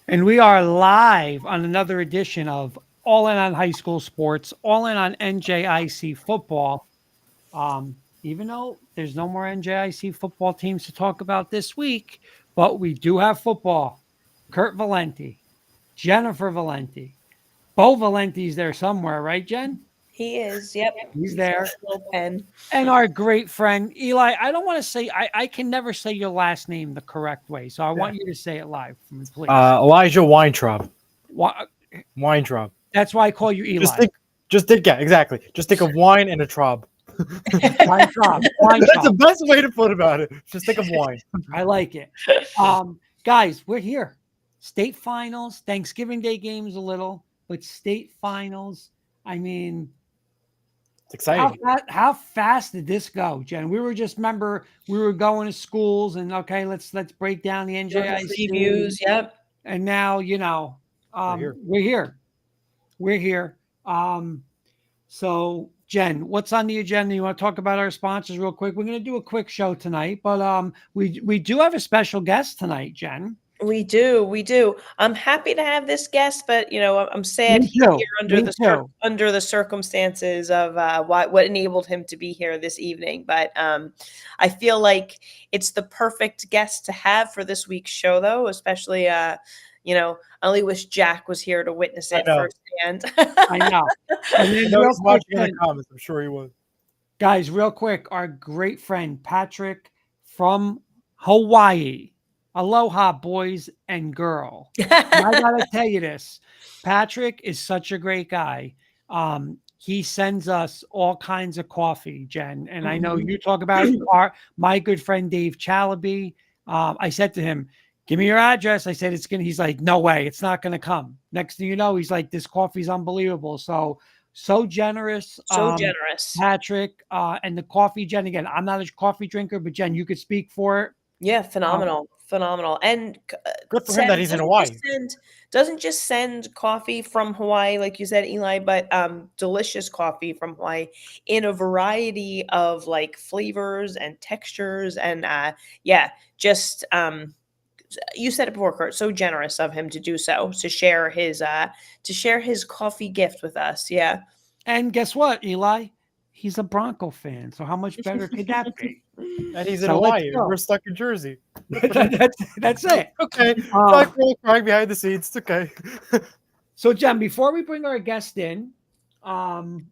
And we are live on another edition of All In on High School Sports, All In on NJIC football. Even though there's no more NJIC football teams to talk about this week, but we do have football. Kurt Valenti, Jennifer Valenti, Bo Valenti's there somewhere, right, Jen? He is. Yep. He's He's got there. a little pen. And our great friend Eli. I don't want to say I can never say your last name the correct way, so I want you to say it live for me, please. Elijah Weintraub. Wha- Weintraub. That's why I call you Eli. Exactly. Just think of wine and a traub. Wine Traub. That's the best way to put about it. Just think of wine. I like it. Guys, we're here. State finals, Thanksgiving Day games a little, but state finals. I mean, It's exciting. how fast did this go, Jen? We were going to schools and okay, let's break down the NJIC Previews. Yep. and now we're here. We're here. So Jen, what's on the agenda? You want to talk about our sponsors real quick? We're going to do a quick show tonight, but we do have a special guest tonight, Jen. We do. I'm happy to have this guest, but I'm sad Me he's too. here Me too. under the circumstances of what enabled him to be here this evening. But I feel like it's the perfect guest to have for this week's show, though. Especially, I only wish Jack was here to witness it firsthand. I know. And then I know real he's watching in quick, the comments. I'm sure he was. guys, real quick, our great friend Patrick from Hawaii. Aloha, boys and girl. And I gotta tell you this. Patrick is such a great guy. He sends us all kinds of coffee, Jen. And I know you talk about my good friend Dave Chalaby. I said to him, give me your address. I said, he's like, no way, it's not gonna come. Next thing you know, he's like, this coffee's unbelievable. So generous. Generous. Patrick, and the coffee, Jen, again, I'm not a coffee drinker, but Jen, you could speak for it. Yeah, phenomenal. And Good for him that he's in Hawaii. Doesn't just send coffee from Hawaii, like you said, Eli, but delicious coffee from Hawaii in a variety of like flavors and textures. And just you said it before, Kurt. So generous of him to do so, to share his coffee gift with us. Yeah. And guess what, Eli? He's a Bronco fan. So how much better could that be? And he's in Hawaii. We're stuck in Jersey. That's it. Okay. Crying behind the scenes. It's okay. So, Jen, before we bring our guest in, you want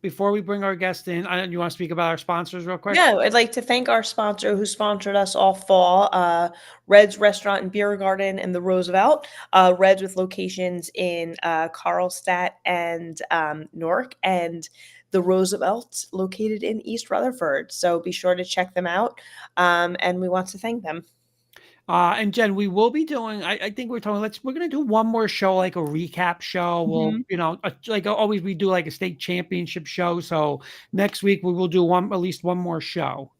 to speak about our sponsors real quick? Yeah, I'd like to thank our sponsor who sponsored us all fall, Red's Restaurant and Beer Garden in the Roosevelt. Red's with locations in Carlstadt and Newark, and the Roosevelt located in East Rutherford. So be sure to check them out. And we want to thank them. And Jen, we will be doing, I think we're going to do one more show, like a recap show. We'll, like always, we do like a state championship show. So next week we will do at least one more show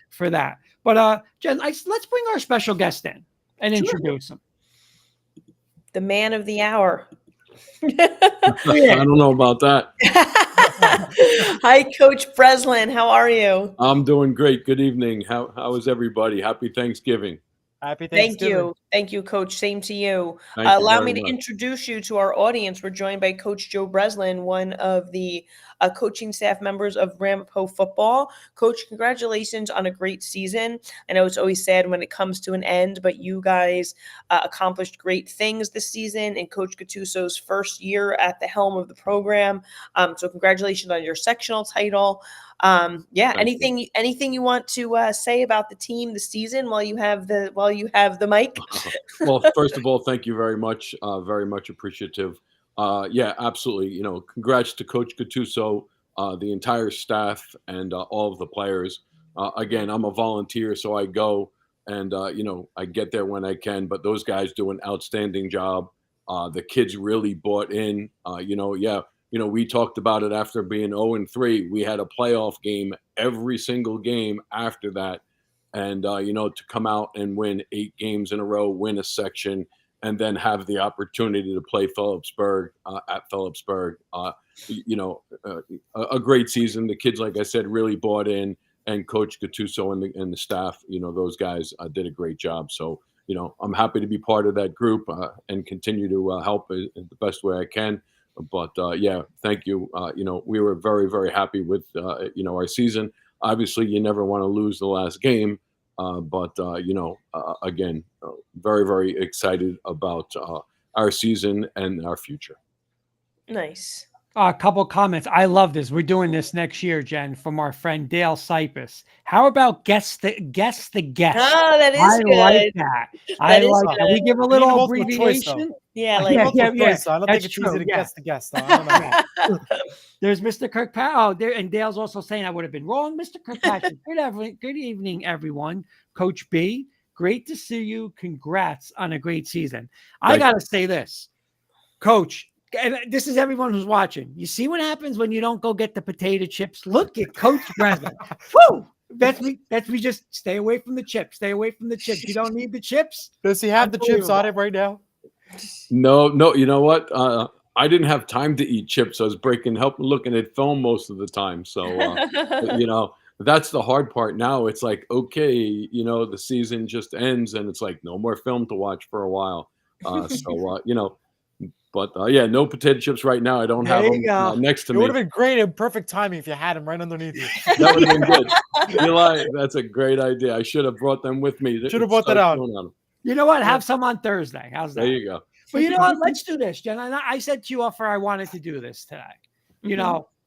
for that. But Jen, let's bring our special guest in and introduce him. The man of the hour. I don't know about that. Hi, Coach Breslin. How are you? I'm doing great. Good evening. How is everybody? Happy Thanksgiving. Happy Thanksgiving. Thank you, Coach. Same to you. Thank you Allow very me to much. introduce you to our audience. We're joined by Coach Joe Breslin, one of the coaching staff members of Ramapo football. Coach, congratulations on a great season. I know it's always sad when it comes to an end, but you guys accomplished great things this season in Coach Gattuso's first year at the helm of the program. So congratulations on your sectional title. Anything you want to say about the team this season while you have the mic? Well, first of all, thank you very much. Very much appreciative. Yeah, absolutely. Congrats to Coach Gattuso, the entire staff, and all of the players. Again, I'm a volunteer, so I go and I get there when I can. But those guys do an outstanding job. The kids really bought in. We talked about it after being 0-3. We had a playoff game every single game after that. And, to come out and win 8 games in a row, win a section, and then have the opportunity to play Phillipsburg at Phillipsburg, a great season. The kids, like I said, really bought in, and Coach Gattuso and the staff, those guys did a great job. So, I'm happy to be part of that group and continue to help in the best way I can. But yeah, thank you. We were very, very happy with our season. Obviously, you never want to lose the last game, but again, very, very excited about our season and our future. Nice. A couple comments. I love this. We're doing this next year, Jen, from our friend Dale Cypress. How about guess the guest? Oh, that is I good. like that. I like that. We give a little abbreviation. Yeah, like multiple choice, so I don't think That's it's true. easy to guess the guest. Though. I don't know. There's Mr. Kirkpatrick. There, and Dale's also saying I would have been wrong. Mr. Kirkpatrick, good evening, everyone. Coach B, great to see you. Congrats on a great season. I got to say this, Coach. And this is everyone who's watching. You see what happens when you don't go get the potato chips? Look at Coach Breslin. Woo! That's me. Just stay away from the chips. Stay away from the chips. You don't need the chips. Does he have the chips on it right now? No. You know what? I didn't have time to eat chips. I was looking at film most of the time. So, that's the hard part now. It's like, okay, the season just ends and it's like no more film to watch for a while. But yeah, no potato chips right now. I don't have them next to me. It would have been great and perfect timing if you had them right underneath you. That would have been good. Eli, that's a great idea. I should have brought them with me. Should have brought that out. You know what? Have some on Thursday. How's that? There you go. But you know what? Let's do this, Jen. I said to you offer I wanted to do this today.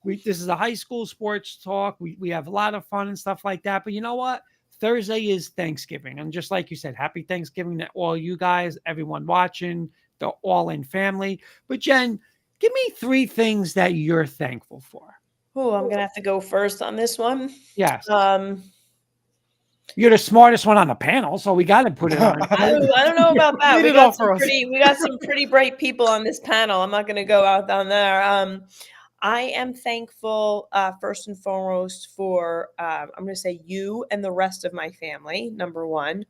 This is a high school sports talk. We have a lot of fun and stuff like that. But you know what? Thursday is Thanksgiving. And just like you said, happy Thanksgiving to all you guys, everyone watching, the all-in family. But Jen, give me 3 things that you're thankful for. Oh, I'm going to have to go first on this one. Yes. You're the smartest one on the panel, so we got to put it on. I don't know about that. We got some pretty bright people on this panel. I'm not going to go out down there. I am thankful, first and foremost, for, I'm going to say you and the rest of my family, number one.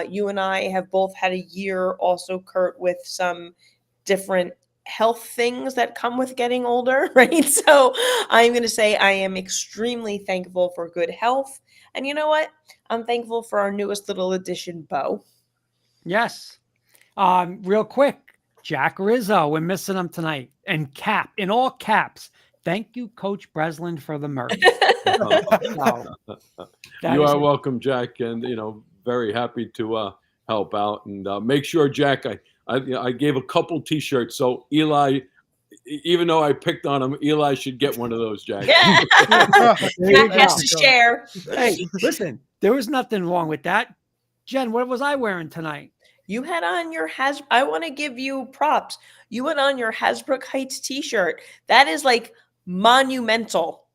You and I have both had a year also, Kurt, with some different health things that come with getting older, right? So I'm going to say I am extremely thankful for good health. And you know what? I'm thankful for our newest little addition, Bo. Yes. Real quick, Jack Rizzo, we're missing him tonight. And in all caps, thank you, Coach Breslin, for the merch. You are welcome, Jack, and very happy to help out. And make sure, Jack, I gave a couple T-shirts, so Eli, even though I picked on him, Eli should get one of those, Jack. Jack has to share. Hey, listen, there was nothing wrong with that. Jen, what was I wearing tonight? You had on your I want to give you props. You had on your Hasbrouck Heights T-shirt. That is like monumental.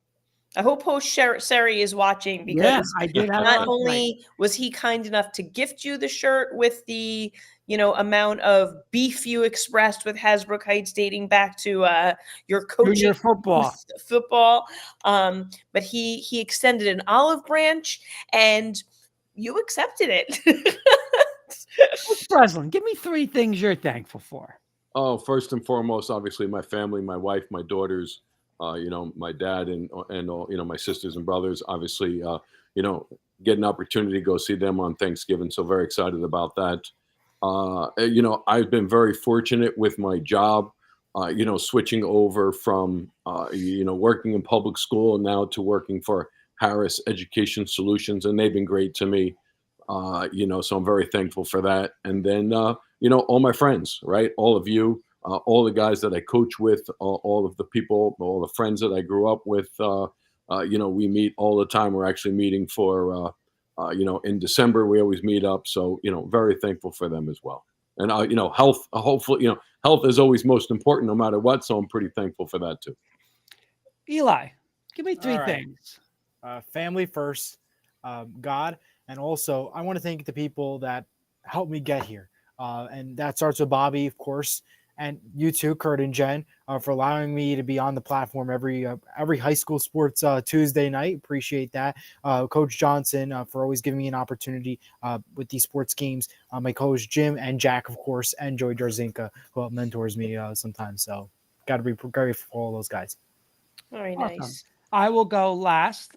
I hope host Sari is watching, because I did not only was he kind enough to gift you the shirt with the amount of beef you expressed with Hasbrouck Heights dating back to your coaching football, but he extended an olive branch and you accepted it. Breslin, give me 3 things you're thankful for. Oh, first and foremost, obviously my family, my wife, my daughters, my dad and all, my sisters and brothers. Obviously, get an opportunity to go see them on Thanksgiving. So very excited about that. I've been very fortunate with my job, switching over from, working in public school now to working for Harris Education Solutions, and they've been great to me. So I'm very thankful for that. And then, all my friends, right? All of you, all the guys that I coach with, all of the people, all the friends that I grew up with, we meet all the time. We're actually meeting for, in December, we always meet up. So, very thankful for them as well. And, health, hopefully, health is always most important no matter what. So I'm pretty thankful for that too. Eli, give me 3 things. Family first, God. And also, I want to thank the people that helped me get here. And that starts with Bobby, of course, and you too, Kurt and Jen, for allowing me to be on the platform every high school sports Tuesday night. Appreciate that. Coach Johnson, for always giving me an opportunity with these sports games. My coach Jim and Jack, of course, and Joey Jarzinka, who mentors me sometimes. So got to be grateful for all those guys. Very nice. I will go last.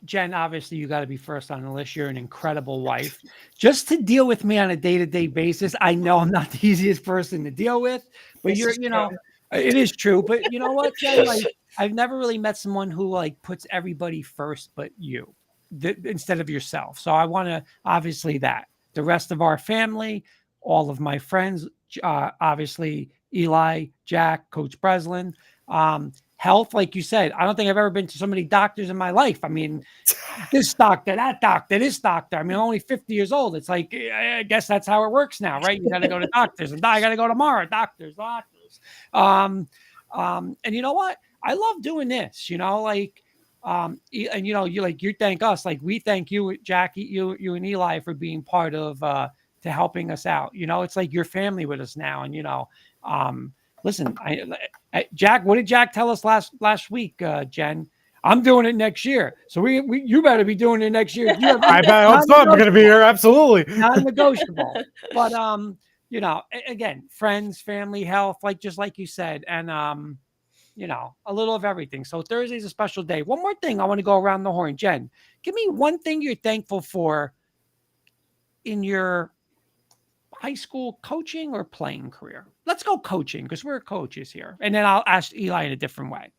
Jen, obviously, you got to be first on the list. You're an incredible wife. Just to deal with me on a day-to-day basis, I know I'm not the easiest person to deal with, but This is true. it is true. But you know what, Jen? Like, I've never really met someone who like puts everybody first, but you instead of yourself. So I want to obviously that the rest of our family, all of my friends, obviously Eli, Jack, Coach Breslin. Health, like you said, I don't think I've ever been to so many doctors in my life. I mean, this doctor, that doctor, this doctor. I mean, I'm only 50 years old. It's like, I guess that's how it works now, right? You got to go to doctors and I got to go tomorrow. Doctors. And you know what? I love doing this, like, and you thank us, like we thank you, Jackie, you and Eli for being part of, to helping us out. It's like your family with us now. And, listen, Jack, what did Jack tell us last week, Jen? I'm doing it next year. So you better be doing it next year. I bet I hope so. I'm going to be here. Absolutely. Non-negotiable. But, again, friends, family, health, just like you said, and, a little of everything. So Thursday's a special day. One more thing. I want to go around the horn. Jen, give me one thing you're thankful for in your high school coaching or playing career. Let's go coaching because we're coaches here. And then I'll ask Eli in a different way.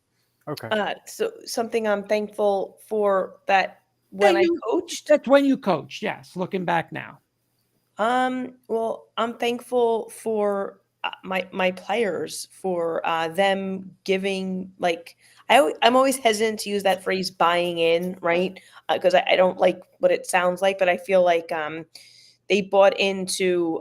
Okay. So something I'm thankful for that when I coached. That's when you coached. Yes. Looking back now. Well, I'm thankful for my players, for them giving, I'm always hesitant to use that phrase buying in, right? Because I don't like what it sounds like, but I feel like they bought into,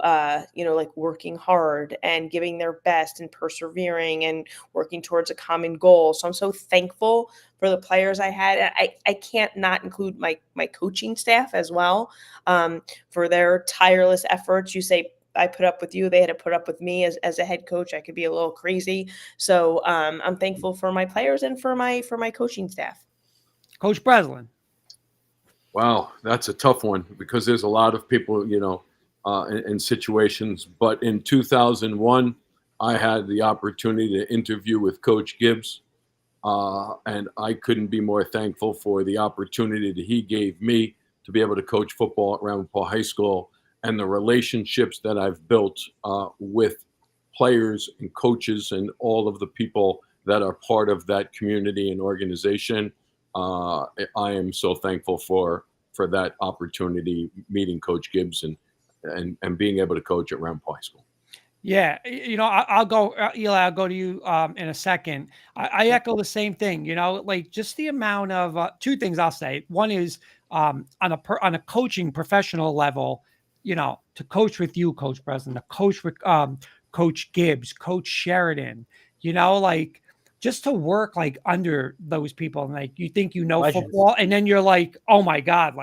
working hard and giving their best and persevering and working towards a common goal. So I'm so thankful for the players I had. I can't not include my coaching staff as well, for their tireless efforts. You say I put up with you, they had to put up with me as a head coach. I could be a little crazy. So I'm thankful for my players and for my coaching staff. Coach Breslin. Wow, that's a tough one because there's a lot of people, in situations. But in 2001, I had the opportunity to interview with Coach Gibbs, and I couldn't be more thankful for the opportunity that he gave me to be able to coach football at Ramapo High School and the relationships that I've built with players and coaches and all of the people that are part of that community and organization. I am so thankful for that opportunity, meeting Coach Gibbs and being able to coach at Ramapo High School. Yeah, I'll go, Eli. I'll go to you in a second. I echo the same thing. Just the amount of two things I'll say. One is on a coaching professional level, to coach with you, Coach Breslin, to coach with Coach Gibbs, Coach Sheridan. Just to work under those people and you think Legends. football and then you're like, oh my God,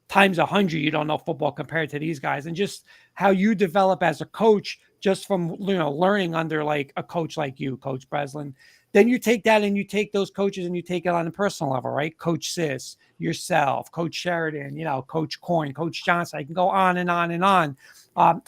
times 100, you don't know football compared to these guys. And just how you develop as a coach, just from, learning under a coach like you, Coach Breslin. Then you take that and you take those coaches and you take it on a personal level, right? Coach Sis, yourself, Coach Sheridan, Coach Coyne, Coach Johnson. I can go on and on and on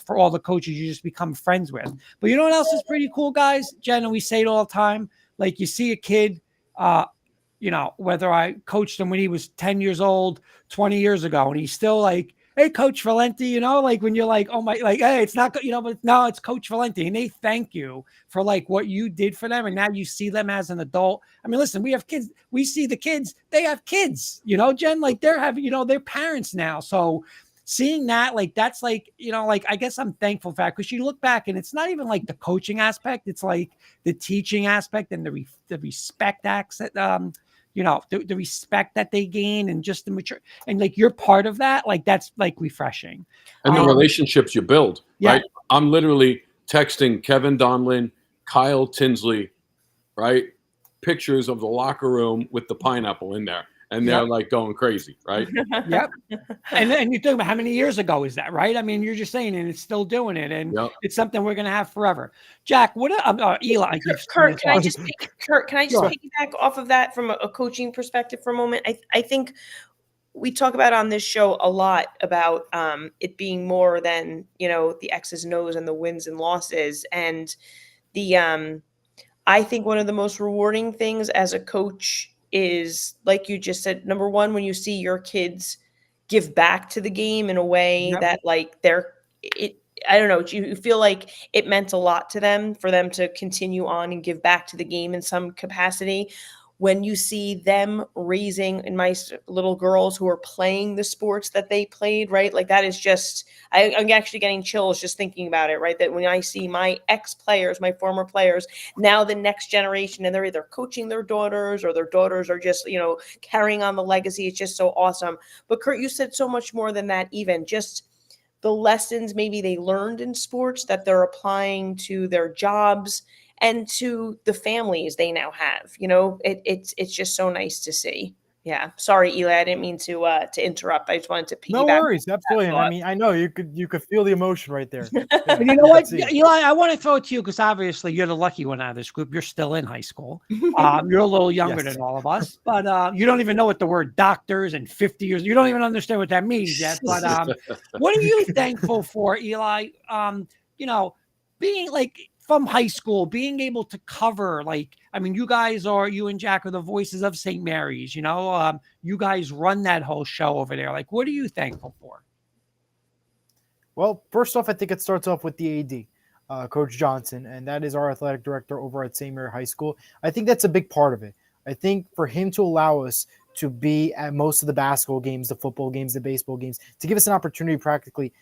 for all the coaches you just become friends with. But you know what else is pretty cool, guys? Jen, and we say it all the time. You see a kid, whether I coached him when he was 10 years old, 20 years ago, and he's still hey, Coach Valenti, when you're oh my, hey, it's not, but no, it's Coach Valenti. And they thank you for what you did for them. And now you see them as an adult. I mean, listen, we have kids. We see the kids, they have kids, Jen, they're having, they're parents now. So seeing that, that's I guess I'm thankful for that because you look back and it's not even the coaching aspect. It's the teaching aspect and the respect accent, the respect that they gain and just the mature and you're part of that. That's refreshing. And the relationships you build, yeah. Right? I'm literally texting Kevin Donlin, Kyle Tinsley, right? Pictures of the locker room with the pineapple in there. And they're going crazy, right? Yep. And you're talking about how many years ago is that, right? I mean, you're just saying, and it's still doing it, and it's something we're going to have forever. Jack, what? Eli, Kurt, can I just piggyback off of that from a coaching perspective for a moment? I think we talk about on this show a lot about it being more than the X's and O's and the wins and losses, and the I think one of the most rewarding things as a coach is, like you just said, number one, when you see your kids give back to the game in a way Yep. that like I don't know, you feel like it meant a lot to them for them to continue on and give back to the game in some capacity. When you see them raising in my little girls who are playing the sports that they played, right? Like that is just, I'm actually getting chills just thinking about it, right? That when I see my ex-players, my former players, now the next generation, and they're either coaching their daughters or their daughters are just, carrying on the legacy. It's just so awesome. But Kurt, you said so much more than that, even just the lessons maybe they learned in sports that they're applying to their jobs and to the families they now have. It's just so nice to see. Yeah. Sorry, Eli, I didn't mean to interrupt. I just wanted to piggyback. No worries, absolutely. thought. I mean, I know you could feel the emotion right there. Yeah, And you know what, see it. Eli, I want to throw it to you because obviously you're the lucky one out of this group. You're still in high school. You're a little younger Yes. than all of us, but you don't even know what the word doctors and 50 years. You don't even understand what that means yet. But what are you thankful for, Eli? Being like from high school, being able to cover, you and Jack are the voices of St. Mary's. You guys run that whole show over there. Like, what are you thankful for? Well, first off, I think it starts off with the AD, Coach Johnson, and that is our athletic director over at St. Mary High School. I think that's a big part of it. I think for him to allow us to be at most of the basketball games, the football games, the baseball games, to give us an opportunity practically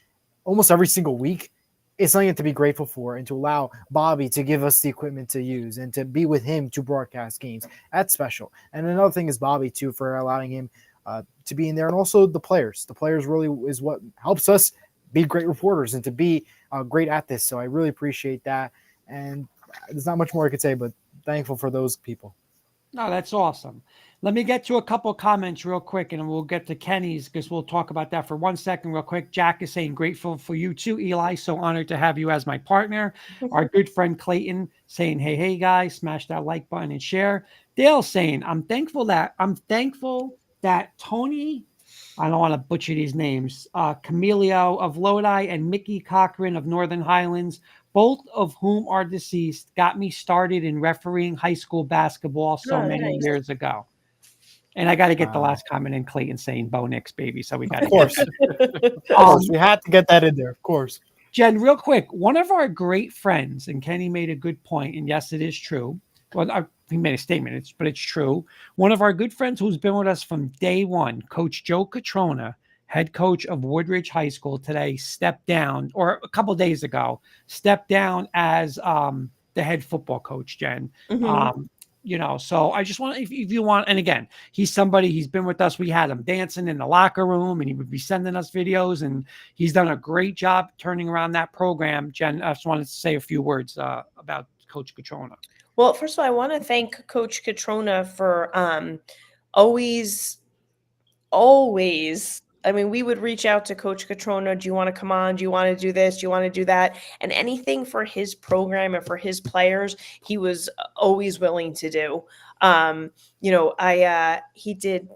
almost every single week, is something to be grateful for, and to allow Bobby to give us the equipment to use and to be with him to broadcast games. That's special. And another thing is Bobby, too, for allowing him to be in there, and also the players. The players really is what helps us be great reporters and to be great at this. So I really appreciate that. And there's not much more I could say, but thankful for those people. No, that's awesome. Let me get to a couple comments real quick, and then we'll get to Kenny's because we'll talk about that for 1 second real quick. Jack is saying, grateful for you too, Eli. So honored to have you as my partner. Our good friend Clayton saying, hey, guys, smash that like button and share. Dale saying, I'm thankful that Tony, I don't want to butcher these names, Camilio of Lodi and Mickey Cochran of Northern Highlands, both of whom are deceased, got me started in refereeing high school basketball many years ago. And I got to get the last comment in, Clayton saying Bo Nix, baby. So we got to Of course, we had to get that in there, of course. Jen, real quick, one of our great friends, and Kenny made a good point, and yes, it is true. Well, he made a statement, but it's true. One of our good friends who's been with us from day one, Coach Joe Catrona, head coach of Woodridge High School today, stepped down, or a couple days ago, stepped down as the head football coach, Jen. So I just want, if you want, and again, he's been with us. We had him dancing in the locker room and he would be sending us videos, and he's done a great job turning around that program. Jen, I just wanted to say a few words about Coach Catrona. Well, first of all, I want to thank Coach Catrona for always, I mean, we would reach out to Coach Catrona. Do you want to come on? Do you want to do this? Do you want to do that? And anything for his program and for his players, he was always willing to do. He did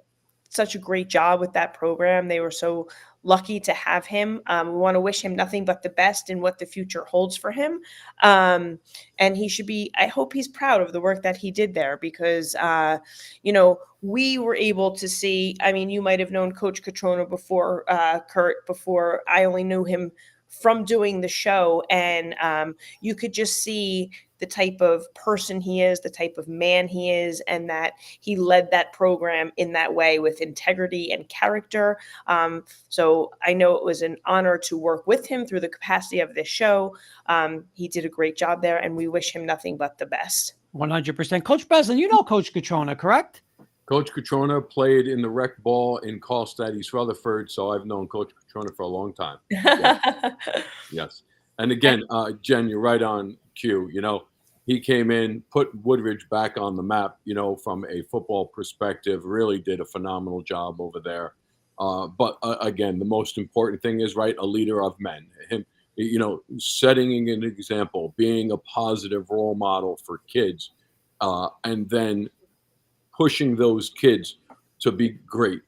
such a great job with that program. They were so lucky to have him. We want to wish him nothing but the best in what the future holds for him. And he should be, I hope he's proud of the work that he did there because, we were able to see, I mean, you might have known Coach Catrona before, Kurt, before I only knew him from doing the show. And you could just see the type of person he is, the type of man he is, and that he led that program in that way with integrity and character. So I know it was an honor to work with him through the capacity of this show. He did a great job there, and we wish him nothing but the best. 100%. Coach Breslin, you know Coach Catrona, correct? Coach Catrona played in the rec ball in Carlstadt, East Rutherford, so I've known Coach Catrona for a long time. Yes. And again, Jen, you're right on cue. He came in, put Woodridge back on the map, from a football perspective, really did a phenomenal job over there. But again, the most important thing is, right, a leader of men. Him, setting an example, being a positive role model for kids, and then pushing those kids to be great,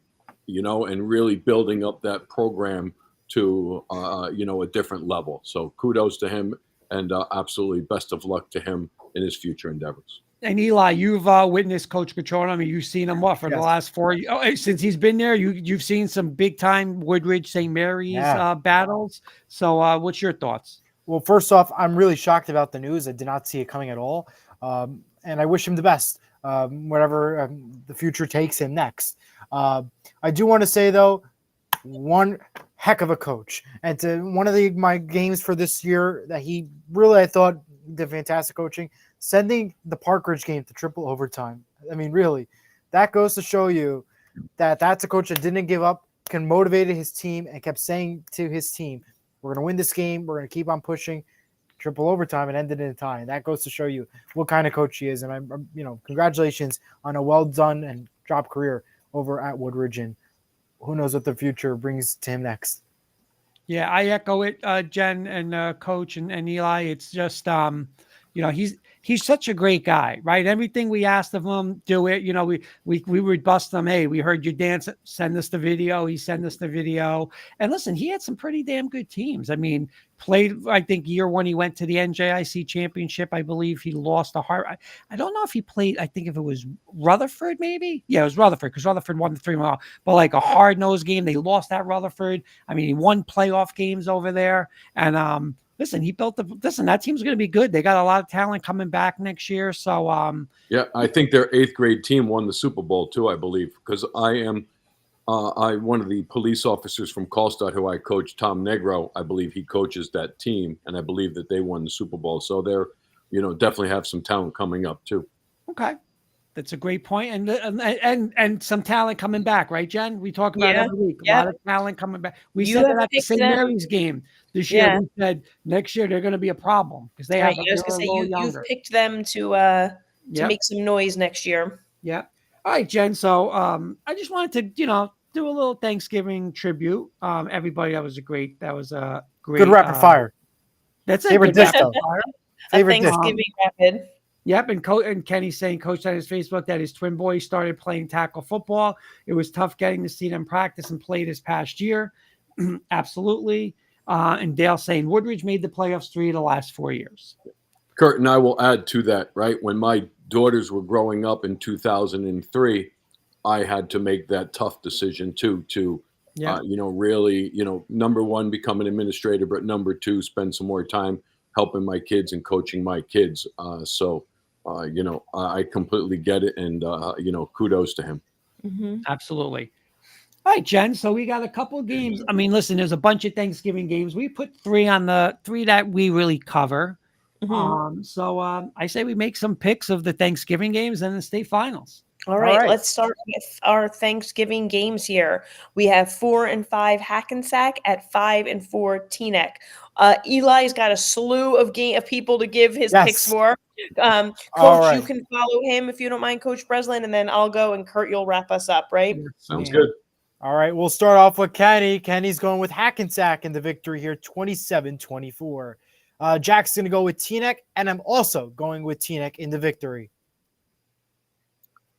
and really building up that program to, a different level. So kudos to him, and absolutely best of luck to him in his future endeavors. And Eli, you've witnessed Coach Catrona. I mean, you've seen him what for the Yes. last 4 years? Oh, since he's been there, you've seen some big time Woodridge St. Mary's battles. So, what's your thoughts? Well, first off, I'm really shocked about the news. I did not see it coming at all, and I wish him the best, whatever the future takes him next. I do want to say though, one heck of a coach, and to one of my games for this year that he really, I thought, did fantastic coaching. Sending the Park Ridge game to triple overtime. I mean, really, that goes to show you that that's a coach that didn't give up, can motivated his team, and kept saying to his team, "We're going to win this game. We're going to keep on pushing." Triple overtime and ended in a tie. And that goes to show you what kind of coach he is. And I'm congratulations on a well done and job career over at Woodridge. And who knows what the future brings to him next. Yeah, I echo it, Jen and Coach and Eli. It's just, he's such a great guy, right? Everything we asked of him, do it. We would bust him. Hey, we heard you dance. Send us the video. He sent us the video. And listen, he had some pretty damn good teams. I mean, played, I think, year one he went to the NJIC championship. I believe he lost a hard. I don't know if he played. I think if it was Rutherford, maybe. Yeah, it was Rutherford because Rutherford won the 3-1. But like a hard nosed game, they lost at Rutherford. I mean, he won playoff games over there. And listen, he built that team's going to be good. They got a lot of talent coming back next year. So yeah, I think their 8th grade team won the Super Bowl too. I believe because I'm one of the police officers from Karlstad who I coach, Tom Negro. I believe he coaches that team, and I believe that they won the Super Bowl. So they're, definitely have some talent coming up too. Okay, that's a great point, and some talent coming back, right, Jen? We talk about it every week. A lot of talent coming back. We said that at the St. Mary's game this year. Yeah. We said next year they're going to be a problem because they have. I was going to say you've picked them to make some noise next year. Yeah. All right, Jen. So I just wanted to do a little Thanksgiving tribute. Everybody, that was a great good rapid fire. That's it. Favorite dish though. Favorite Thanksgiving rapid. Yep, and Kenny's saying, Coach on his Facebook, that his twin boys started playing tackle football. It was tough getting to see them practice and play this past year. Absolutely. And Dale saying Woodridge made the playoffs 3 of the last 4 years. Kurt, and I will add to that, right? When my daughters were growing up in 2003, I had to make that tough decision too, to, really, number one, become an administrator, but number two, spend some more time helping my kids and coaching my kids. I completely get it. And, kudos to him. Mm-hmm. Absolutely. All right, Jen. So we got a couple of games. I mean, listen, there's a bunch of Thanksgiving games. We put 3 on the 3 that we really cover. Mm-hmm. I say we make some picks of the Thanksgiving games and the state finals. All right, let's start with our Thanksgiving games here. We have 4 and 5 Hackensack at 5 and 4 Teaneck. Eli's got a slew of people to give his picks for. Coach, you can follow him if you don't mind, Coach Breslin, and then I'll go and Kurt, you'll wrap us up, right? Sounds good. All right, we'll start off with Kenny. Kenny's going with Hackensack in the victory here, 27-24. Jack's going to go with Teaneck, and I'm also going with Teaneck in the victory.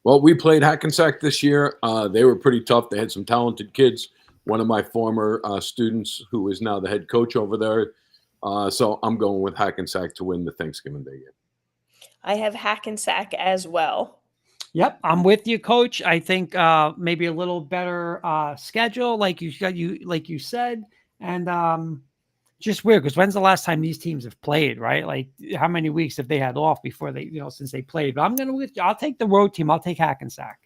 Well, we played Hackensack this year. They were pretty tough. They had some talented kids. One of my former students who is now the head coach over there. So I'm going with Hackensack to win the Thanksgiving Day game. I have Hackensack as well. Yep, I'm with you, Coach. I think maybe a little better schedule, like you said, and just weird because when's the last time these teams have played, right? Like how many weeks have they had off before they, since they played? But I'll take the road team. I'll take Hackensack.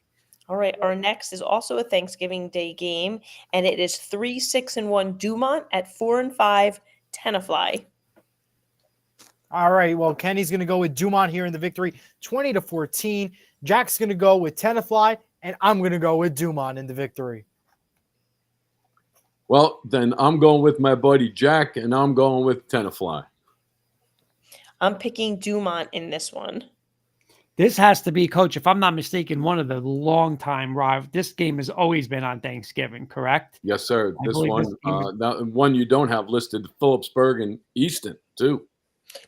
All right, our next is also a Thanksgiving Day game, and it is 3, 6, and 1 Dumont at 4 and 5 Tenafly. All right, well, Kenny's going to go with Dumont here in the victory, 20-14. Jack's going to go with Tenafly, and I'm going to go with Dumont in the victory. Well, then I'm going with my buddy Jack, and I'm going with Tenafly. I'm picking Dumont in this one. This has to be, Coach, if I'm not mistaken, one of the long-time rivals. This game has always been on Thanksgiving, correct? Yes, sir. This one you don't have listed, Phillipsburg and Easton, too.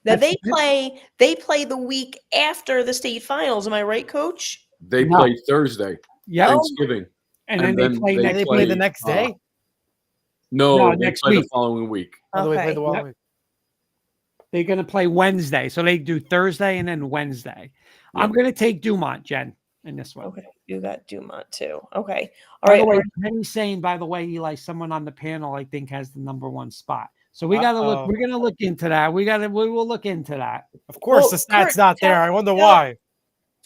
Now, they play the week after the state finals. Am I right, Coach? They play Thursday, Thanksgiving. And then they play the next day? No, they play the following week. Okay. They play the following week. They're going to play Wednesday. So they do Thursday and then Wednesday. I'm going to take Dumont, Jen, in this one. Okay, you got Dumont too. Okay, all By right. the way, Penny's saying, by the way, Eli, someone on the panel, I think, has the #1 spot. So we got to look. We're going to look into that. We will look into that. Of course, Well, the stat's Kurt, not there. I wonder why.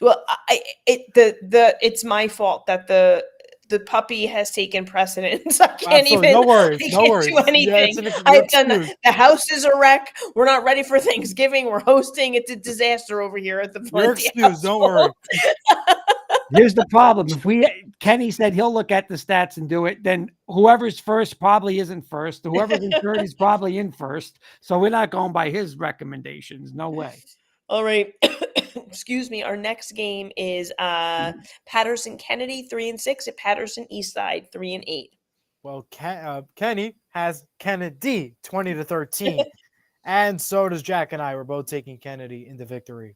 Well, it's my fault that the puppy has taken precedence. I can't Absolutely. even. No worries. I No can't worries. do anything. Yeah, I've done the house is a wreck. We're not ready for Thanksgiving. We're hosting. It's a disaster over here at the You're excused. Don't worry. Here's the problem. If Kenny said he'll look at the stats and do it, then whoever's first probably isn't first. Whoever's in third is probably in first. So we're not going by his recommendations. No way. All right. Excuse me. Our next game is Patterson Kennedy 3-6 at Patterson Eastside 3-8. Well, Kenny has Kennedy 20-13, and so does Jack and I. We're both taking Kennedy into victory.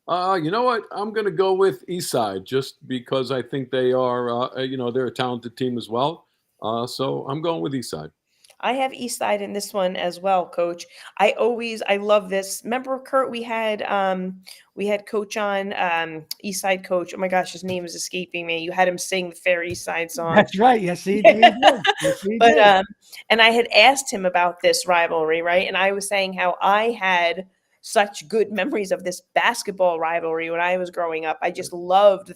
You know what? I'm going to go with Eastside just because I think they are, they're a talented team as well. So I'm going with Eastside. I have Eastside in this one as well, Coach. I love this. Remember, Kurt, we had Coach on, Eastside Coach. Oh my gosh, his name is escaping me. You had him sing the Fair Eastside song. That's right. Yes, he did. Yes, he But did. and I had asked him about this rivalry, right? And I was saying how I had such good memories of this basketball rivalry when I was growing up. I just loved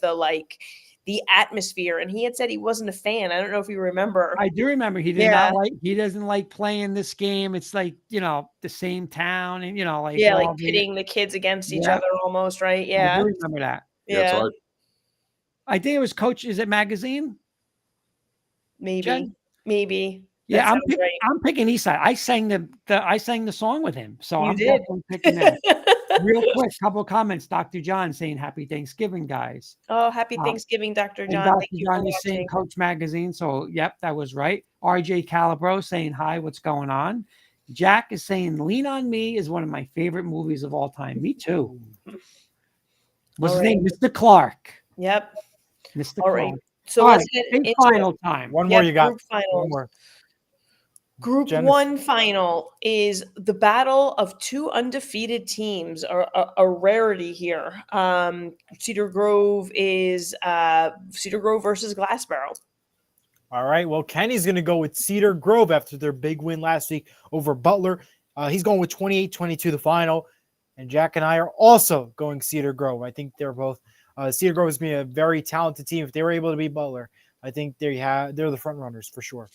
the atmosphere, and he had said he wasn't a fan. I don't know if you remember. I do remember he did not like. He doesn't like playing this game. It's like the same town, and like pitting the kids against each other almost, right? Yeah, I do remember that. Yeah, I think it was Coach. Is it Magazine? Maybe, Jen? maybe. Yeah, I'm picking Eastside. I sang the song with him, so I'm definitely picking that. Real quick, couple of comments. Dr. John saying Happy Thanksgiving, guys. Oh, happy Thanksgiving, Dr. John. Dr. Thank you John for is saying watching. Coach Magazine. So, yep, that was right. RJ Calabro saying hi, what's going on? Jack is saying Lean on Me is one of my favorite movies of all time. Me too. What's his name? Mr. Clark. Yep. Mr. All Clark. right. So let's get into final time. One more you got. One more. Group 1 final is the battle of two undefeated teams, a rarity here. Cedar Grove is Cedar Grove versus Glassboro. All right. Well, Kenny's going to go with Cedar Grove after their big win last week over Butler. He's going with 28-22 the final. And Jack and I are also going Cedar Grove. I think they're both Cedar Grove is being a very talented team. If they were able to beat Butler, I think they're the front runners for sure.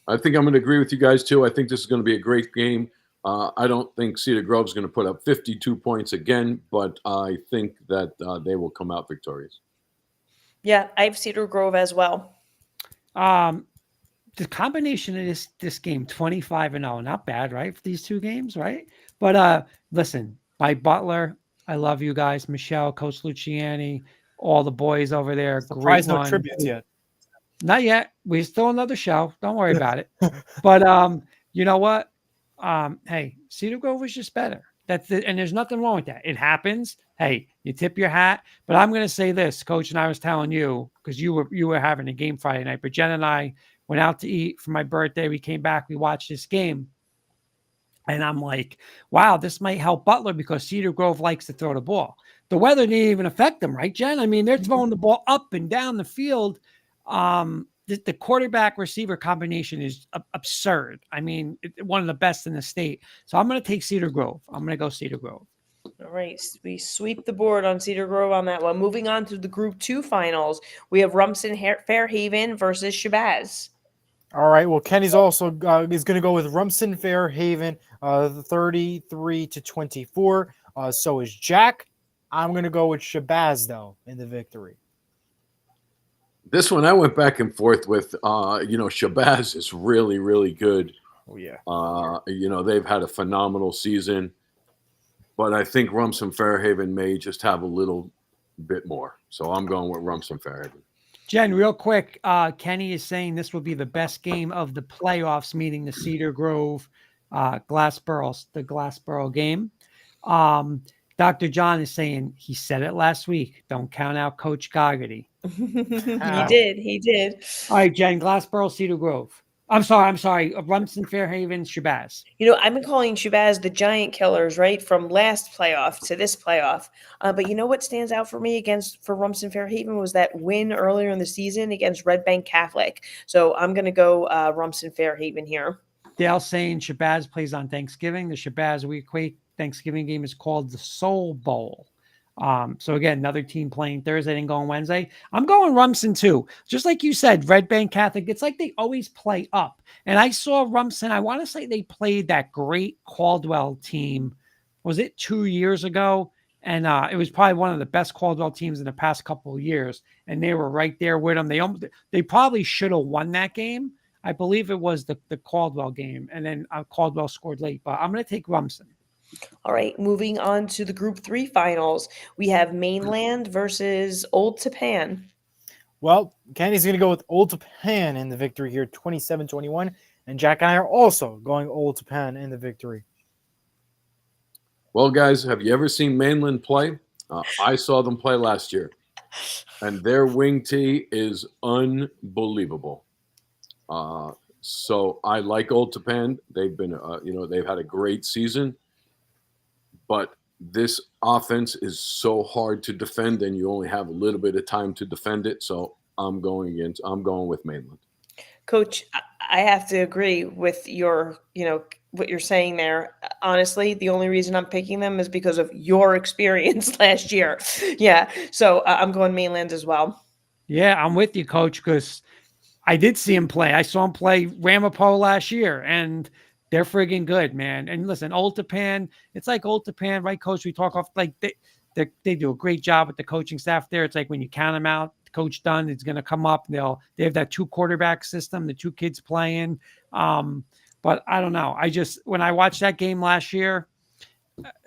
I think I'm going to agree with you guys, too. I think this is going to be a great game. I don't think Cedar Grove is going to put up 52 points again, but I think that they will come out victorious. Yeah, I have Cedar Grove as well. The combination of this game, 25-0, not bad, right? For these two games, right? But listen, by Butler, I love you guys. Michelle, Coach Luciani, all the boys over there. Surprise, no tributes yet. Not yet. We're still another show. Don't worry about it. But you know what? Hey, Cedar Grove was just better. And there's nothing wrong with that. It happens. Hey, you tip your hat. But I'm going to say this, Coach, and I was telling you because you were having a game Friday night. But Jen and I went out to eat for my birthday. We came back. We watched this game. And I'm like, wow, this might help Butler because Cedar Grove likes to throw the ball. The weather didn't even affect them, right, Jen? I mean, they're throwing the ball up and down the field. The quarterback receiver combination is absurd. I mean, one of the best in the state. So I'm going to take Cedar Grove. I'm going to go Cedar Grove. All right. We sweep the board on Cedar Grove on that one. Moving on to the Group 2 finals, we have Rumson Fairhaven versus Shabazz. All right. Well, Kenny's also is going to go with Rumson Fairhaven, 33-24. So is Jack. I'm going to go with Shabazz, though, in the victory. This one I went back and forth with. Shabazz is really, really good. Oh, yeah. They've had a phenomenal season. But I think Rumson Fairhaven may just have a little bit more. So I'm going with Rumson Fairhaven. Jen, real quick, Kenny is saying this will be the best game of the playoffs, meaning the Cedar Grove, Glassboro game. Dr. John is saying he said it last week. Don't count out Coach Gogarty. He did. All right, Jen, Glassboro, Cedar Grove. I'm sorry. Rumson, Fairhaven, Shabazz. I've been calling Shabazz the giant killers, right, from last playoff to this playoff. But you know what stands out for me for Rumson Fairhaven was that win earlier in the season against Red Bank Catholic. So I'm going to go Rumson Fairhaven here. Dale saying Shabazz plays on Thanksgiving. The Shabazz we equate Thanksgiving game is called the Soul Bowl. So again, another team playing Thursday and going Wednesday. I'm going Rumson too. Just like you said, Red Bank Catholic. It's like they always play up. And I saw Rumson. I want to say they played that great Caldwell team. Was it 2 years ago? And it was probably one of the best Caldwell teams in the past couple of years. And they were right there with them. They probably should have won that game. I believe it was the Caldwell game. And then Caldwell scored late. But I'm going to take Rumson. All right, moving on to the Group 3 finals. We have Mainland versus Old Tappan. Well, Kenny's going to go with Old Tappan in the victory here, 27-21. And Jack and I are also going Old Tappan in the victory. Well, guys, have you ever seen Mainland play? I saw them play last year. And their wing tee is unbelievable. So I like Old Tappan. They've been, they've had a great season. But this offense is so hard to defend, and you only have a little bit of time to defend it. So I'm going with Mainland. Coach, I have to agree with your, what you're saying there. Honestly, the only reason I'm picking them is because of your experience last year. Yeah. So I'm going Mainland as well. Yeah, I'm with you, Coach, because I did see him play. I saw him play Ramapo last year, and they're friggin' good, man. And listen, Old Tappan, it's like Old Tappan, right, Coach? We talk off like they do a great job with the coaching staff there. It's like when you count them out, Coach Dunn is going to come up. They have that 2 quarterback system, the 2 kids playing. But I don't know. When I watched that game last year,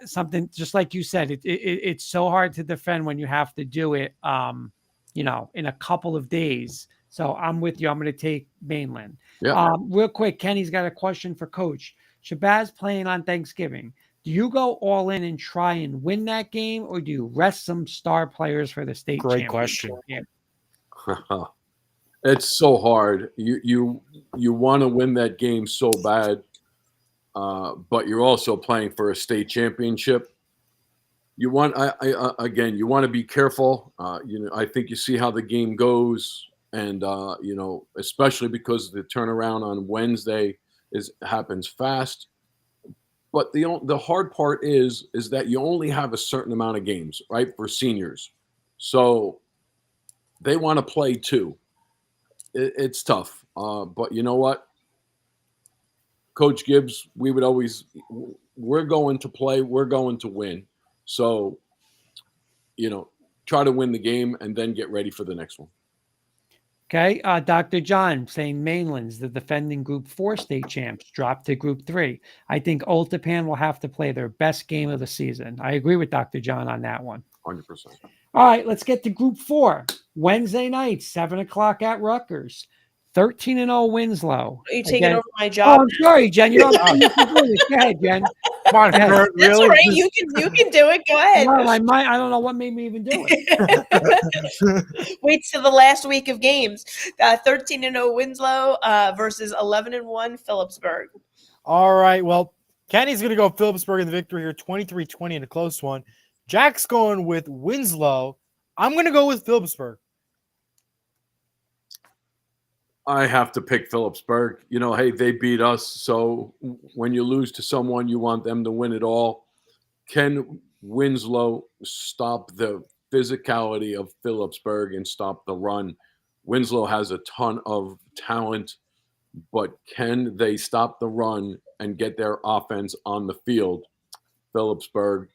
something just like you said, it's so hard to defend when you have to do it, in a couple of days. So I'm with you. I'm going to take Mainland. Yeah. Real quick, Kenny's got a question for Coach. Shabazz playing on Thanksgiving. Do you go all in and try and win that game, or do you rest some star players for the state Great championship? question. It's so hard. You want to win that game so bad, but you're also playing for a state championship. You want you want to be careful. I think you see how the game goes. And, especially because the turnaround on Wednesday happens fast. But the hard part is that you only have a certain amount of games, right, for seniors. So they want to play too. It's tough. But you know what? Coach Gibbs, we're going to play. We're going to win. So, try to win the game and then get ready for the next one. Okay. Dr. John saying Mainland's the defending Group 4 state champs dropped to Group 3. I think Old Tappan will have to play their best game of the season. I agree with Dr. John on that one. 100%. All right, let's get to Group 4. Wednesday night, 7:00 at Rutgers. 13-0 Winslow. Are you taking over my job? Oh, I'm sorry, Jen. You don't have to do this. Go ahead, Jen. Come on, Kurt, That's really? all right. You can do it. Go ahead. No, I don't know what made me even do it. Wait till the last week of games. 13-0 Winslow versus 11-1 Phillipsburg. All right. Well, Kenny's going to go Phillipsburg in the victory here, 23-20 in a close one. Jack's going with Winslow. I'm going to go with Phillipsburg. I have to pick Phillipsburg. Hey, they beat us. So when you lose to someone, you want them to win it all. Can Winslow stop the physicality of Phillipsburg and stop the run? Winslow has a ton of talent, but can they stop the run and get their offense on the field? Phillipsburg,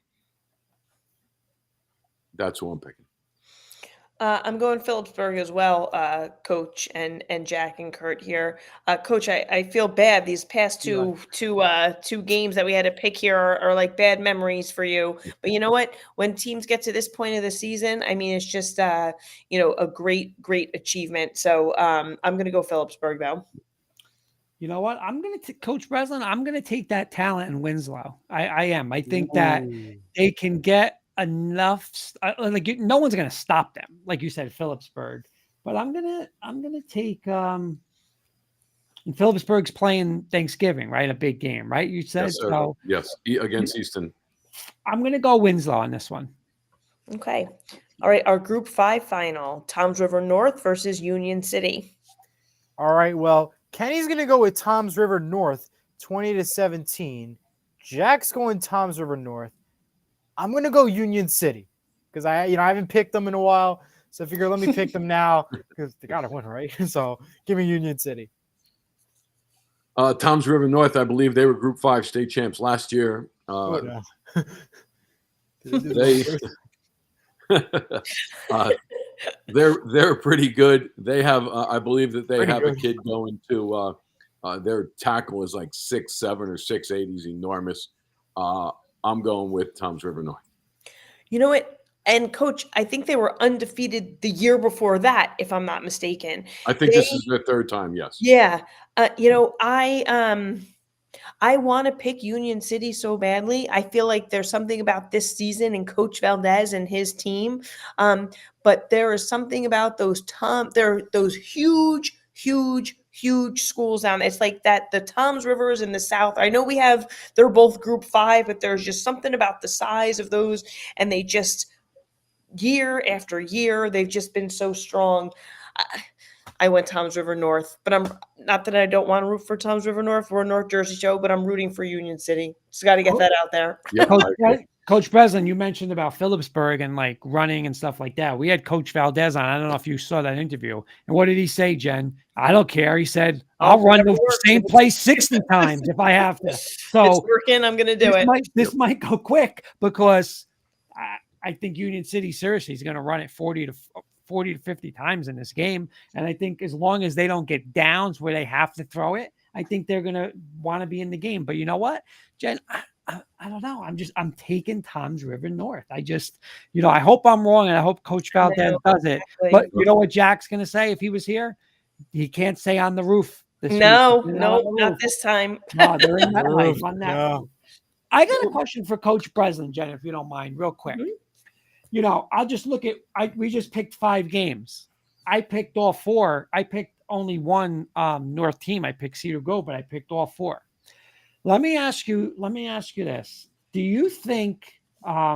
that's who I'm picking. I'm going Phillipsburg as well, Coach and Jack and Kurt here. Coach, I feel bad. These past two games that we had to pick here are like bad memories for you. But you know what? When teams get to this point of the season, I mean, it's just a great achievement. So I'm going to go Phillipsburg though. You know what? I'm going to Coach Breslin. I'm going to take that talent in Winslow. I am. I think that they can get enough. No one's going to stop them, like you said, Phillipsburg. But I'm gonna take. And Phillipsburg's playing Thanksgiving, right? A big game, right? You said Yes, sir. so. Yes, against Easton. I'm going to go Winslow on this one. Okay. All right. Our Group 5 final, Toms River North versus Union City. All right. Well, Kenny's going to go with Toms River North, 20-17. Jack's going Toms River North. I'm going to go Union City because I haven't picked them in a while. So I figure let me pick them now because they got to win, right? So give me Union City. Toms River North, I believe they were Group 5 state champs last year. Oh, no. They they're pretty good. They have I believe that they Pretty have good. a kid going to their tackle is like 6'7" or 6'8". He's enormous. I'm going with Toms River North. You know what? And Coach, I think they were undefeated the year before that, if I'm not mistaken. I think this is their third time. Yes. Yeah. I want to pick Union City so badly. I feel like there's something about this season and Coach Valdez and his team. But there is something about those huge, huge, huge schools down there. It's like that the Toms Rivers in the South. I know they're both Group 5, but there's just something about the size of those, and they just year after year, they've just been so strong. I went Toms River North, but I'm not that I don't want to root for Toms River North. We're a North Jersey show, but I'm rooting for Union City. Just got to get that out there. Yep. Coach Breslin, you mentioned about Phillipsburg and like running and stuff like that. We had Coach Valdez on. I don't know if you saw that interview. And what did he say, Jen? I don't care. He said, I'll run the same place 60 times if I have to. So it's working. I'm going to do it. This might go quick because I think Union City seriously is going to run it 40 to 50 times in this game. And I think as long as they don't get downs where they have to throw it, I think they're going to want to be in the game. But you know what, Jen, I don't know. I'm taking Toms River North. I just, I hope I'm wrong, and I hope Coach Valdez does it. Exactly. But you know what Jack's going to say if he was here? He can't say on the roof. No, not this time. No, they're in that life on that. No. I got a question for Coach Breslin, Jen, if you don't mind, real quick. Mm-hmm. I'll just look at, we just picked 5 games. I picked all 4. I picked only one North team. I picked Cedar Grove, but I picked all 4. Let me ask you this. Do you think, I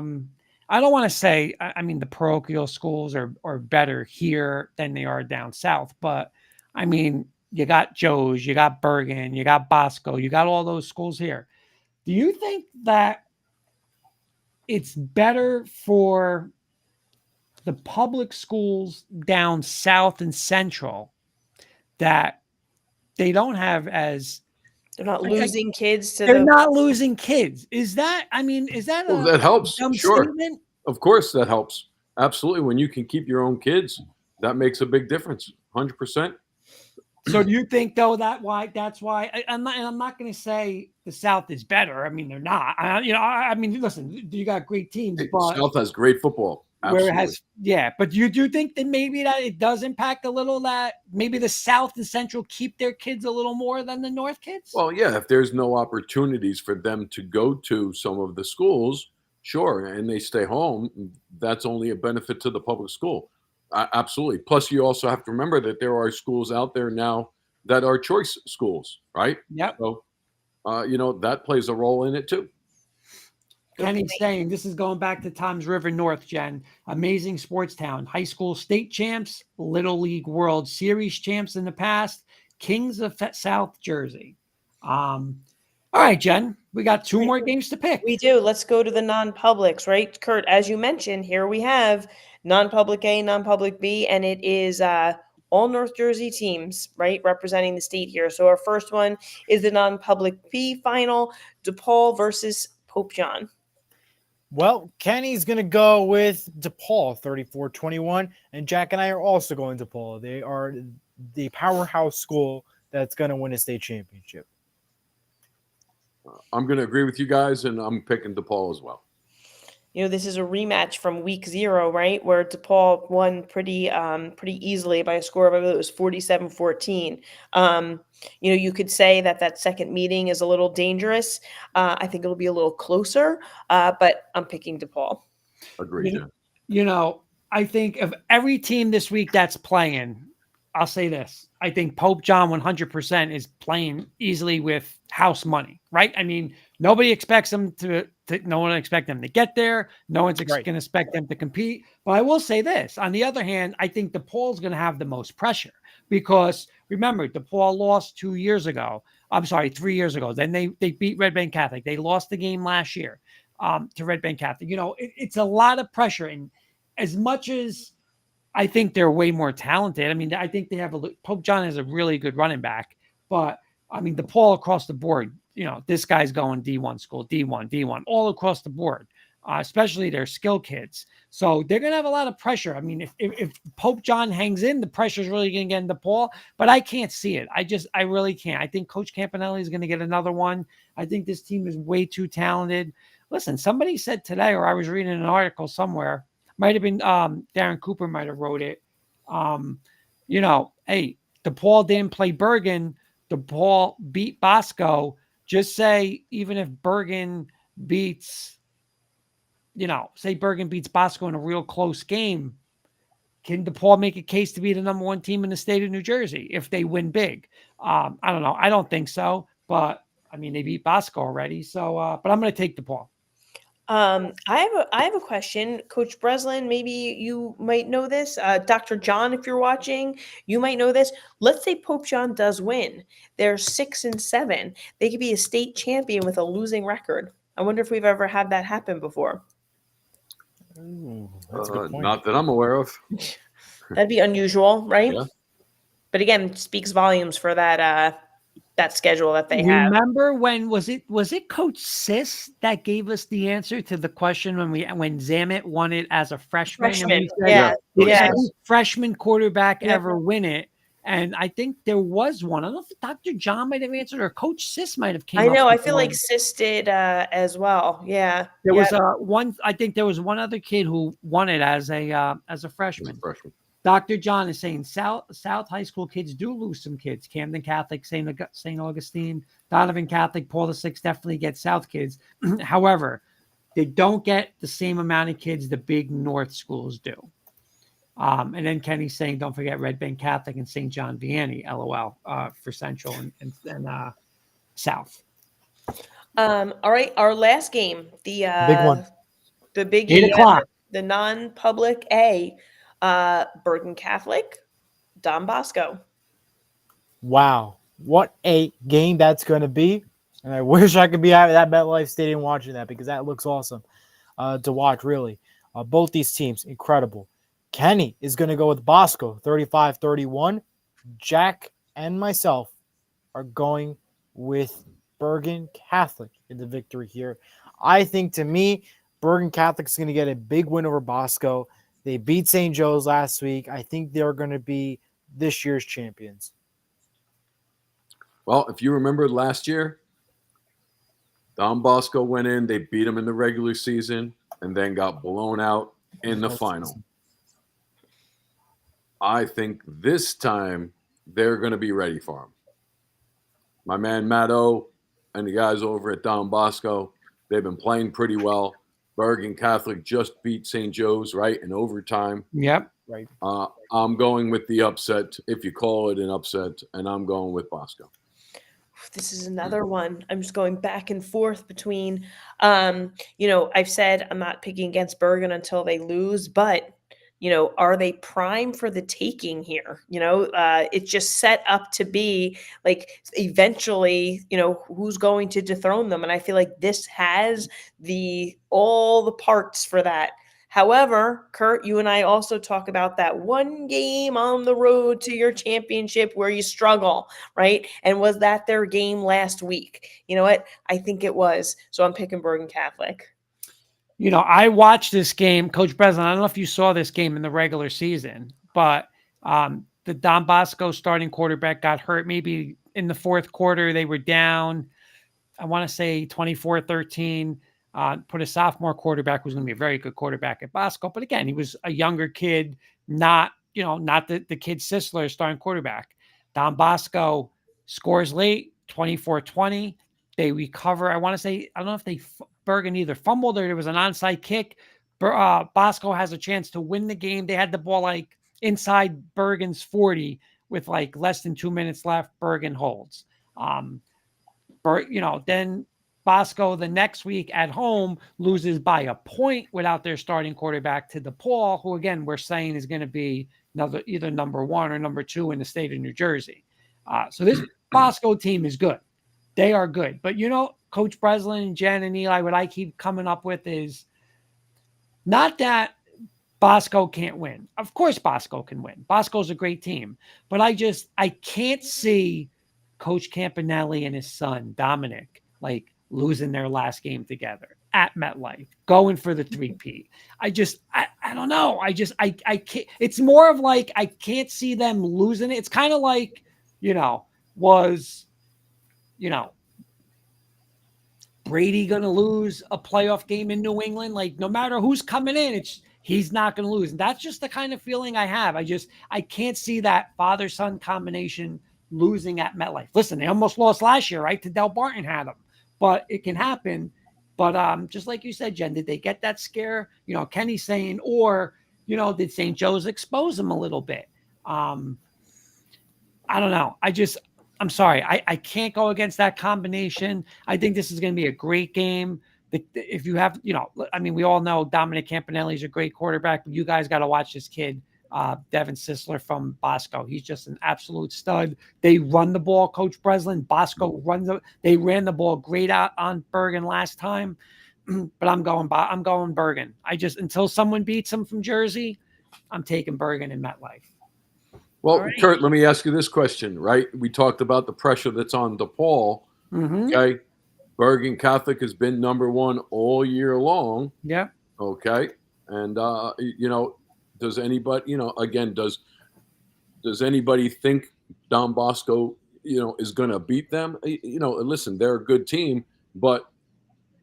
don't want to say, the parochial schools are better here than they are down south, but you got Joe's, you got Bergen, you got Bosco, you got all those schools here. Do you think that it's better for the public schools down south and central that they don't have as they're not losing kids to they're not losing kids? Is that That helps? Sure. Statement? Of course that helps. Absolutely. When you can keep your own kids, that makes a big difference. 100%. So do you think though that's why I'm not going to say the South is better. They're not. Listen, you got great teams, but South has great football. Absolutely. Where it has, but you do think that maybe that it does impact a little, that maybe the South and Central keep their kids a little more than the North kids? Well, yeah, if there's no opportunities for them to go to some of the schools, sure, and they stay home, that's only a benefit to the public school. Absolutely. Plus, you also have to remember that there are schools out there now that are choice schools, right? Yep. So, that plays a role in it too. Kenny's saying this is going back to Toms River North, Jen. Amazing sports town. High school state champs, Little League World Series champs in the past, Kings of South Jersey. All right, Jen, we got 2 more games to pick. We do. Let's go to the non-publics, right? Kurt, as you mentioned, here we have non-public A, non-public B, and it is all North Jersey teams, right, representing the state here. So our first one is the non-public B final, DePaul versus Pope John. Well, Kenny's going to go with DePaul, 34-21, and Jack and I are also going to DePaul. They are the powerhouse school that's going to win a state championship. I'm going to agree with you guys, and I'm picking DePaul as well. This is a rematch from week 0, right, where DePaul won pretty easily by a score of, I believe it was 47-14. You could say that second meeting is a little dangerous. I think it'll be a little closer, but I'm picking DePaul. Agreed. I think of every team this week that's playing, I'll say this. I think Pope John 100% is playing easily with house money, right? I mean, nobody expects them no one expects them to get there. No one's going to expect them to compete. But I will say this. On the other hand, I think DePaul's going to have the most pressure because remember, DePaul lost 2 years ago. I'm sorry, 3 years ago. Then they beat Red Bank Catholic. They lost the game last year to Red Bank Catholic. You know, it's a lot of pressure. And as much as I think they're way more talented. I mean, I think they have Pope John has a really good running back, but I mean, DePaul across the board, you know, this guy's going D1 school, D1, all across the board, especially their skill kids. So they're going to have a lot of pressure. I mean, if Pope John hangs in, the pressure is really going to get into DePaul, but I can't see it. I really can't. I think Coach Campanelli is going to get another one. I think this team is way too talented. Listen, somebody said today, or I was reading an article somewhere, might have been Darren Cooper might have wrote it. You know, hey, DePaul didn't play Bergen. DePaul beat Bosco. Just say, even if Bergen beats, you know, say Bergen beats Bosco in a real close game, can DePaul make a case to be the number 1 team in the state of New Jersey if they win big? I don't know. I don't think so, but I mean, they beat Bosco already. So, but I'm going to take DePaul. I have a question, Coach Breslin. Maybe you might know this. Dr. John, if you're watching, you might know this. Let's say Pope John does win. They're 6-7. They could be a state champion with a losing record. I wonder if we've ever had that happen before. Ooh, that's a good point. Not that I'm aware of. That'd be unusual, right? Yeah. But again, it speaks volumes for that schedule that they have. Remember when was it Coach Sis that gave us the answer to the question when Zamet won it as a freshman? Yeah. Freshman quarterback ever win it? And I think there was one. I don't know if Dr. John might have answered or Coach Sis might have came. I know. I feel like Sis did as well. Yeah. There was one. I think there was one other kid who won it as a freshman. Dr. John is saying South high school kids do lose some kids. Camden Catholic, St. Augustine, Donovan Catholic, Paul VI definitely get South kids. However, they don't get the same amount of kids the big North schools do. And then Kenny's saying, don't forget Red Bank Catholic and St. John Vianney, LOL, for Central and South. All right, our last game, the big one, the big 8 o'clock, the non-public A. Bergen Catholic, Don Bosco. Wow, what a game that's going to be! And I wish I could be at that MetLife Stadium watching that because that looks awesome to watch. Really, both these teams incredible. Kenny is going to go with Bosco, 35-31. Jack and myself are going with Bergen Catholic in the victory here. I think, to me, Bergen Catholic is going to get a big win over Bosco. They beat St. Joe's last week. I think they're going to be this year's champions. Well, if you remember last year, Don Bosco went in, they beat him in the regular season, and then got blown out in the final. I think this time they're going to be ready for him. My man Matt O and the guys over at Don Bosco, they've been playing pretty well. Bergen Catholic just beat St. Joe's, right, in overtime. Yep. Right. I'm going with the upset, if you call it an upset, and I'm going with Bosco. This is another one. I'm just going back and forth between, I've said I'm not picking against Bergen until they lose, but are they prime for the taking here? It's just set up to be like eventually, who's going to dethrone them. And I feel like this has all the parts for that. However, Kurt, you and I also talk about that one game on the road to your championship where you struggle, right? And was that their game last week? You know what? I think it was. So I'm picking Bergen Catholic. I watched this game, Coach Breslin. I don't know if you saw this game in the regular season, but the Don Bosco starting quarterback got hurt. Maybe in the fourth quarter, they were down, I want to say 24-13, put a sophomore quarterback who's going to be a very good quarterback at Bosco. But again, he was a younger kid, not the kid Sisler starting quarterback. Don Bosco scores late, 24-20. They recover. I want to say, I don't know if Bergen either fumbled or there was an onside kick. Bosco has a chance to win the game. They had the ball like inside Bergen's 40 with like less than 2 minutes left. Bergen holds. Then Bosco the next week at home loses by a point without their starting quarterback to DePaul, who again we're saying is going to be either number 1 or number 2 in the state of New Jersey. So this Bosco team is good. They are good. But Coach Breslin and Jen and Eli, what I keep coming up with is not that Bosco can't win. Of course Bosco can win. Bosco's a great team. But I can't see Coach Campanelli and his son, Dominic, like losing their last game together at MetLife, going for the 3-peat. I don't know. I can't. It's more of like I can't see them losing it. It's kind of like, Brady going to lose a playoff game in New England? Like, no matter who's coming in, he's not going to lose. And that's just the kind of feeling I have. I can't see that father-son combination losing at MetLife. Listen, they almost lost last year, right? Del Barton had them, but it can happen. But just like you said, Jen, did they get that scare? Kenny's saying, or, did St. Joe's expose them a little bit? I don't know. I'm sorry. I can't go against that combination. I think this is going to be a great game. If you have, we all know Dominic Campanelli is a great quarterback, but you guys got to watch this kid, Devin Sisler from Bosco. He's just an absolute stud. They run the ball, Coach Breslin. Bosco they ran the ball great out on Bergen last time, but I'm going Bergen. Until someone beats them from Jersey, I'm taking Bergen in MetLife. Well, Right. Kurt, let me ask you this question, right? We talked about the pressure that's on DePaul. Mm-hmm. Okay. Bergen Catholic has been number 1 all year long. Yeah. Okay. And, does anybody, does anybody think Don Bosco, is going to beat them? Listen, they're a good team, but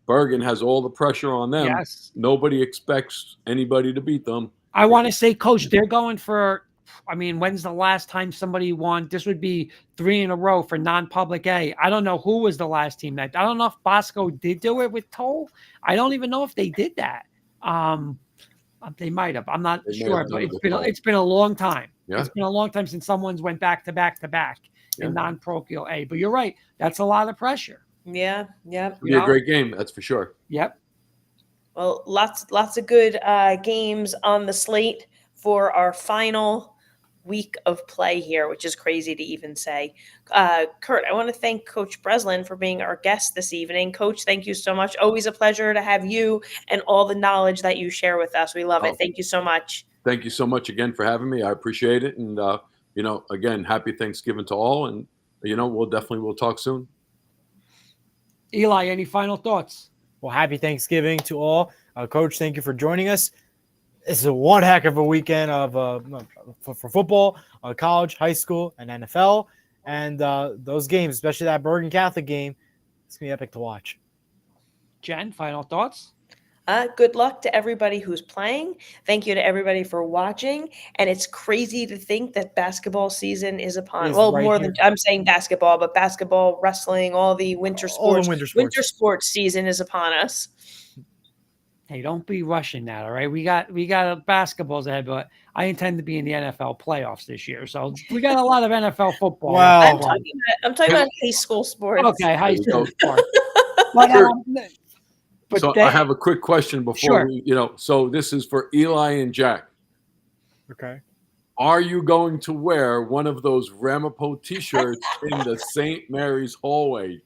Bergen has all the pressure on them. Yes. Nobody expects anybody to beat them. I want to say, Coach, they're going for, when's the last time somebody won? This would be 3 in a row for non-public A. I don't know who was the last team that. I don't know if Bosco did do it with Toll. I don't even know if they did that. They might have. I'm not sure, but it's been a long time. Yeah. It's been a long time since someone's went back to back in non-parochial A. But you're right. That's a lot of pressure. Yeah. It'll be a great game, that's for sure. Yep. Well, lots of good games on the slate for our final week of play here, which is crazy to even say. Kurt, I want to thank Coach Breslin for being our guest this evening. Coach, thank you so much. Always a pleasure to have you and all the knowledge that you share with us. We love it. Thank you so much. Thank you so much again for having me. I appreciate it. And, again, happy Thanksgiving to all. And, we'll talk soon. Eli, any final thoughts? Well, happy Thanksgiving to all. Coach, thank you for joining us. This is one heck of a weekend for football, college, high school, and NFL. And those games, especially that Bergen Catholic game, it's going to be epic to watch. Jen, final thoughts? Good luck to everybody who's playing. Thank you to everybody for watching. And it's crazy to think that basketball season is upon. I'm saying basketball, but basketball, wrestling, all the winter sports. Winter sports season is upon us. Hey, don't be rushing that, all right? We got basketballs ahead, but I intend to be in the NFL playoffs this year, so we got a lot of NFL football. Wow. I'm talking about high school sports. Okay, high school sports. I have a quick question before Sure. So this is for Eli and Jack. Okay. Are you going to wear one of those Ramapo t-shirts in the St. Mary's hallway?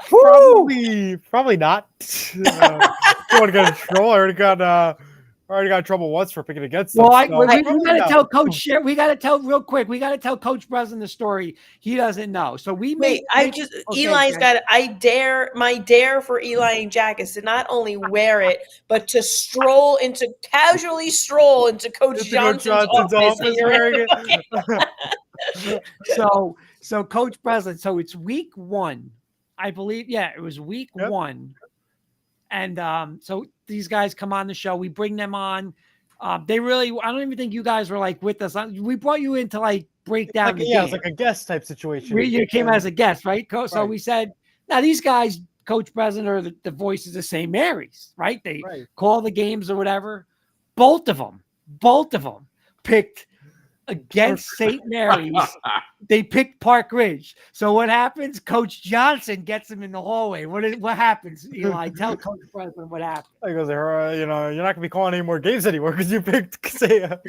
Probably not. Don't want to get in trouble. I already got in trouble once for picking against them. Well, we got to tell Coach. We got to tell real quick. We got to tell Coach Breslin the story. He doesn't know. So Eli's got it. My dare for Eli and Jack is to not only wear it, but to casually stroll into Coach Johnson's office. Wearing it. So Coach Breslin. So it's week 1, I believe. Yeah, it was week 1. And so these guys come on the show. We bring them on. I don't even think you guys were like with us. We brought you in to like break down the game. Yeah, it's like a guest type situation. You came as a guest, right? So we said, now these guys, Coach Breslin, are the voices of St. Mary's, right? They call the games or whatever. Both of them picked against St. Mary's. They picked Park Ridge. So what happens? Coach Johnson gets him in the hallway. What happens, Eli? Tell Coach President what happened. He goes, you're not going to be calling any more games anymore because you picked against them.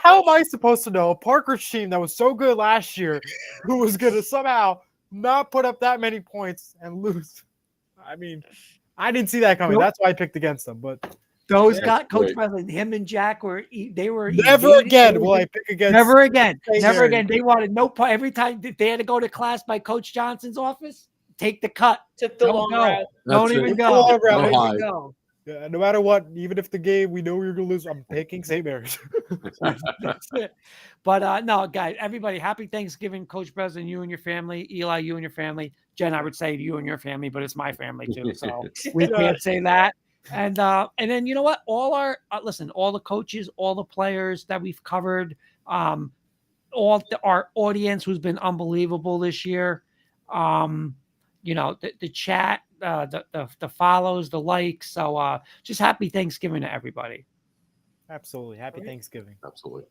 How am I supposed to know a Park Ridge team that was so good last year who was going to somehow not put up that many points and lose? I mean, I didn't see that coming. Nope. That's why I picked against them. But those got Coach President. Him and Jack were never again will I pick against. Never again. Never again. They wanted no part. Every time they had to go to class by Coach Johnson's office, take the cut. Took the long route. Don't even go. Don't even go. Yeah, no matter what, even if the game we know we're going to lose, I'm picking St. Mary's. That's it. But no, guys, everybody, happy Thanksgiving, Coach President, you and your family. Eli, you and your family. Jen, I would say you and your family, but it's my family too, so we can't say that. And then you know what? All our all the coaches, all the players that we've covered, our audience who's been unbelievable this year. You know, the chat, the follows, the likes. So just happy Thanksgiving to everybody. Absolutely. Happy Thanksgiving. Absolutely.